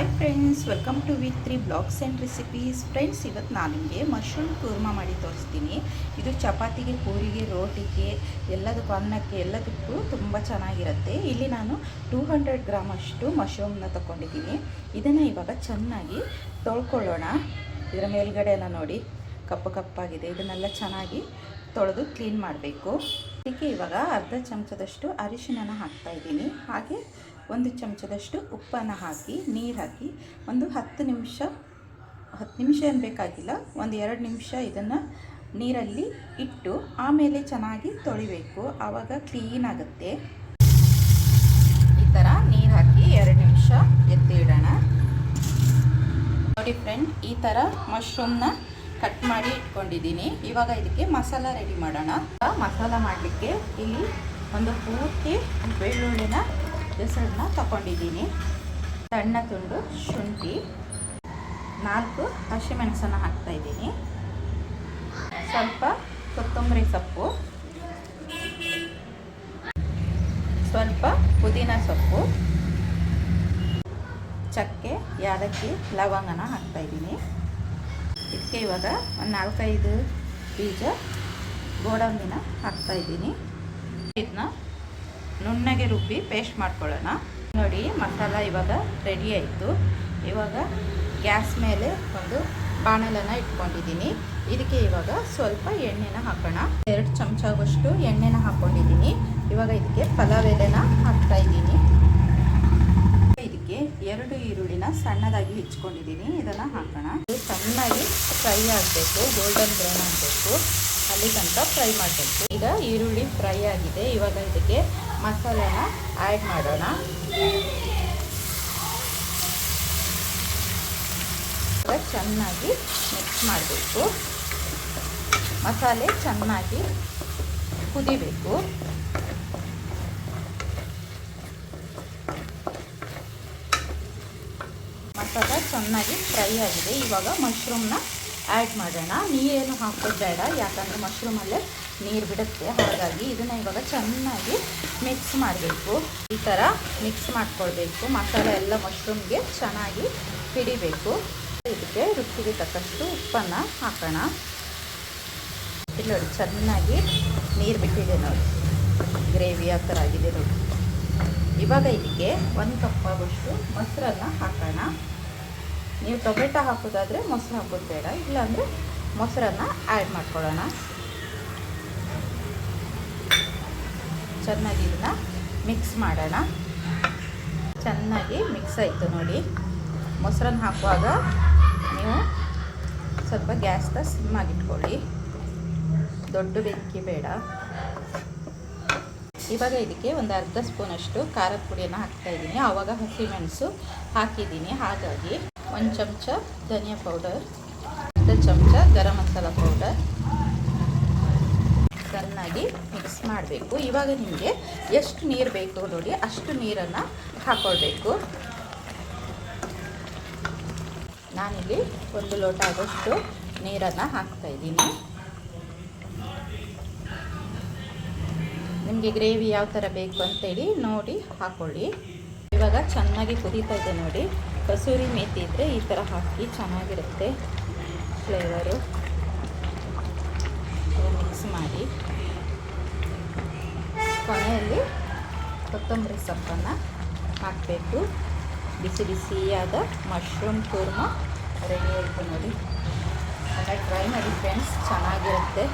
Hi friends, welcome to ವಿ3 vlogs and recipes. Friends, ಇವತ್ತು ನಾನು ನಿಮಗೆ ಮಶ್ರೂಮ್ ಕೂರ್ಮಾ ಮಾಡಿ ತೋರಿಸ್ತೀನಿ. ಇದು ಚಪಾತಿಗೆ, ಪೂರಿಗೆ, ರೋಟಿಗೆ, ಎಲ್ಲದಕ್ಕೂ, ಅನ್ನಕ್ಕೆ ಎಲ್ಲದಕ್ಕೂ ತುಂಬ ಚೆನ್ನಾಗಿರುತ್ತೆ. ಇಲ್ಲಿ ನಾನು 200 ಗ್ರಾಮ್ ಅಷ್ಟು ಮಶ್ರೂಮ್ನ ತೊಗೊಂಡಿದ್ದೀನಿ. ಇದನ್ನು ಇವಾಗ ಚೆನ್ನಾಗಿ ತೊಳ್ಕೊಳ್ಳೋಣ. ಇದರ ಮೇಲ್ಗಡೆ ಎಲ್ಲ ನೋಡಿ ಕಪ್ಪು ಕಪ್ಪಾಗಿದೆ. ಇದನ್ನೆಲ್ಲ ಚೆನ್ನಾಗಿ ತೊಳೆದು ಕ್ಲೀನ್ ಮಾಡಬೇಕು. ಇದಕ್ಕೆ ಇವಾಗ ಅರ್ಧ ಚಮಚದಷ್ಟು ಅರಿಶಿನ ಹಾಕ್ತಾಯಿದ್ದೀನಿ. ಹಾಗೆ 1 ಚಮಚದಷ್ಟು ಉಪ್ಪನ್ನು ಹಾಕಿ, ನೀರು ಹಾಕಿ ಒಂದು 10 ನಿಮಿಷ ಏನು ಬೇಕಾಗಿಲ್ಲ, ಒಂದು 2 ನಿಮಿಷ ಇದನ್ನು ನೀರಲ್ಲಿ ಇಟ್ಟು ಆಮೇಲೆ ಚೆನ್ನಾಗಿ ತೊಳಿಬೇಕು. ಆವಾಗ ಕ್ಲೀನ್ ಆಗುತ್ತೆ. ಈ ಥರ ನೀರು ಹಾಕಿ 2 ನಿಮಿಷ ಎತ್ತಿ ಇಡೋಣ. ನೋಡಿ ಫ್ರೆಂಡ್, ಈ ಥರ ಮಶ್ರೂಮ್ನ ಕಟ್ ಮಾಡಿ ಇಟ್ಕೊಂಡಿದ್ದೀನಿ. ಇವಾಗ ಇದಕ್ಕೆ ಮಸಾಲ ರೆಡಿ ಮಾಡೋಣ. ಮಸಾಲ ಮಾಡಲಿಕ್ಕೆ ಇಲ್ಲಿ ಒಂದು ಪೂರ್ತಿ ಬೆಳ್ಳುಳ್ಳಿನ ಹೆಸರನ್ನ ತಗೊಂಡಿದ್ದೀನಿ. ಸಣ್ಣ ತುಂಡು ಶುಂಠಿ, 4 ಹಸಿಮೆಣಸನ್ನು ಹಾಕ್ತಾಯಿದ್ದೀನಿ. ಸ್ವಲ್ಪ ಕೊತ್ತಂಬರಿ ಸೊಪ್ಪು, ಸ್ವಲ್ಪ ಪುದೀನ ಸೊಪ್ಪು, ಚಕ್ಕೆ, ಯಾಲಕ್ಕಿ, ಲವಂಗನ ಹಾಕ್ತಾಯಿದ್ದೀನಿ. ಇದಕ್ಕೆ ಇವಾಗ ಒಂದು 4-5 ಬೀಜ ಗೋಡಂಬಿನ ಹಾಕ್ತಾಯಿದ್ದೀನಿ. ಇದನ್ನ ನುಣ್ಣಗೆ ರುಬ್ಬಿ ಪೇಸ್ಟ್ ಮಾಡ್ಕೊಳ್ಳೋಣ. ನೋಡಿ, ಮಸಾಲ ಇವಾಗ ರೆಡಿ ಆಯಿತು. ಇವಾಗ ಗ್ಯಾಸ್ ಮೇಲೆ ಒಂದು ಬಾಣಲನ್ನು ಇಟ್ಕೊಂಡಿದ್ದೀನಿ. ಇದಕ್ಕೆ ಇವಾಗ ಸ್ವಲ್ಪ ಎಣ್ಣೆನ ಹಾಕೋಣ. 2 ಚಮಚವಷ್ಟು ಎಣ್ಣೆನ ಹಾಕ್ಕೊಂಡಿದ್ದೀನಿ. ಇವಾಗ ಇದಕ್ಕೆ ಪಲಾವ್ ಎಲೆನ ಹಾಕ್ತಾಯಿದ್ದೀನಿ. ಇದಕ್ಕೆ 2 ಈರುಳ್ಳಿನ ಸಣ್ಣದಾಗಿ ಹೆಚ್ಚಿಕೊಂಡಿದ್ದೀನಿ. ಇದನ್ನು ಹಾಕೋಣ. ಇದು ಚೆನ್ನಾಗಿ ಫ್ರೈ ಆಗಬೇಕು, ಗೋಲ್ಡನ್ ಬ್ರೌನ್ ಆಗಬೇಕು, ಅಲ್ಲಿ ತನಕ ಫ್ರೈ ಮಾಡಬೇಕು. ಈಗ ಈರುಳ್ಳಿ ಫ್ರೈ ಆಗಿದೆ. ಇವಾಗ ಇದಕ್ಕೆ ಮಸಾಲೆನ ಆ್ಯಡ್ ಮಾಡೋಣ. ಚೆನ್ನಾಗಿ ಮಿಕ್ಸ್ ಮಾಡಬೇಕು. ಮಸಾಲೆ ಚೆನ್ನಾಗಿ ಕುದಿಬೇಕು. ಮಸಾಲ ಚೆನ್ನಾಗಿ ಫ್ರೈ ಆಗಿದೆ. ಇವಾಗ ಮಶ್ರೂಮ್ನ ಆ್ಯಡ್ ಮಾಡೋಣ. ನೀರೇನು ಹಾಕೋದು ಬೇಡ, ಯಾಕಂದರೆ ಮಶ್ರೂಮಲ್ಲೇ ನೀರು ಬಿಡುತ್ತೆ. ಹಾಗಾಗಿ ಇದನ್ನು ಇವಾಗ ಚೆನ್ನಾಗಿ ಮಿಕ್ಸ್ ಮಾಡಬೇಕು. ಈ ಥರ ಮಿಕ್ಸ್ ಮಾಡ್ಕೊಳ್ಬೇಕು. ಮಸಾಲೆ ಎಲ್ಲ ಮಶ್ರೂಮ್ಗೆ ಚೆನ್ನಾಗಿ ಹಿಡಿಬೇಕು. ಇದಕ್ಕೆ ರುಚಿಗೆ ತಕ್ಕಷ್ಟು ಉಪ್ಪನ್ನು ಹಾಕೋಣ. ಇಲ್ಲಿ ನೋಡಿ, ಚೆನ್ನಾಗಿ ನೀರು ಬಿಟ್ಟಿದೆ ನೋಡಿ, ಗ್ರೇವಿ ಆ ಥರ ಆಗಿದೆ ನೋಡಿ. ಇವಾಗ ಇದಕ್ಕೆ 1 ಕಪ್ ಆಗೋಷ್ಟು ಮೊಸರನ್ನು ಹಾಕೋಣ. ನೀವು ಟೊಮೆಟೊ ಹಾಕೋದಾದರೆ ಮೊಸರು ಹಾಕೋದು ಬೇಡ, ಇಲ್ಲಾಂದರೆ ಮೊಸರನ್ನು ಆ್ಯಡ್ ಮಾಡ್ಕೊಳ್ಳೋಣ. ಚೆನ್ನಾಗಿ ಇದನ್ನ ಮಿಕ್ಸ್ ಮಾಡೋಣ. ಚೆನ್ನಾಗಿ ಮಿಕ್ಸ್ ಆಯಿತು ನೋಡಿ. ಮೊಸರನ್ನು ಹಾಕುವಾಗ ನೀವು ಸ್ವಲ್ಪ ಗ್ಯಾಸ್ನ ಸಿಮ್ ಆಗಿಟ್ಕೊಳ್ಳಿ, ದೊಡ್ಡ ಬೆಂಕಿ ಬೇಡ. ಇವಾಗ ಇದಕ್ಕೆ ಒಂದು ಅರ್ಧ ಸ್ಪೂನಷ್ಟು ಖಾರದ ಪುಡಿಯನ್ನು ಹಾಕ್ತಾಯಿದ್ದೀನಿ. ಆವಾಗ ಹಸಿಮೆಣಸು ಹಾಕಿದ್ದೀನಿ. ಹಾಗಾಗಿ 1 ಚಮಚ ಧನಿಯಾ ಪೌಡರ್, 1 ಚಮಚ ಗರಂ ಮಸಾಲ ಪೌಡರ್ ಚೆನ್ನಾಗಿ ಮಿಕ್ಸ್ ಮಾಡಬೇಕು. ಇವಾಗ ನಿಮಗೆ ಎಷ್ಟು ನೀರು ಬೇಕು ನೋಡಿ, ಅಷ್ಟು ನೀರನ್ನು ಹಾಕ್ಕೊಳ್ಬೇಕು. ನಾನಿಲ್ಲಿ 1 ಲೋಟ ಆಗೋಷ್ಟು ನೀರನ್ನು ಹಾಕ್ತಾಯಿದ್ದೀನಿ. ನಿಮಗೆ ಗ್ರೇವಿ ಯಾವ ಥರ ಬೇಕು ಅಂತೇಳಿ ನೋಡಿ ಹಾಕ್ಕೊಳ್ಳಿ. ಇವಾಗ ಚೆನ್ನಾಗಿ ಕುದೀತಾ ಇದೆ ನೋಡಿ. ಕಸೂರಿ ಮೇಥಿ ಇದ್ದರೆ ಈ ಥರ ಹಾಕಿ ಚೆನ್ನಾಗಿರುತ್ತೆ ಫ್ಲೇವರು. ಮಿಕ್ಸ್ ಮಾಡಿ ಕೊನೆಯಲ್ಲಿ ಕೊತ್ತಂಬರಿ ಸೊಪ್ಪನ್ನು ಹಾಕಬೇಕು. ಬಿಸಿ ಬಿಸಿಯಾದ ಮಶ್ರೂಮ್ ಕೂರ್ಮಾ ರೆಡಿ ಆಯಿತು ನೋಡಿ. ಟ್ರೈ ಮಾಡಿ ಫ್ರೆಂಡ್ಸ್, ಚೆನ್ನಾಗಿರುತ್ತೆ.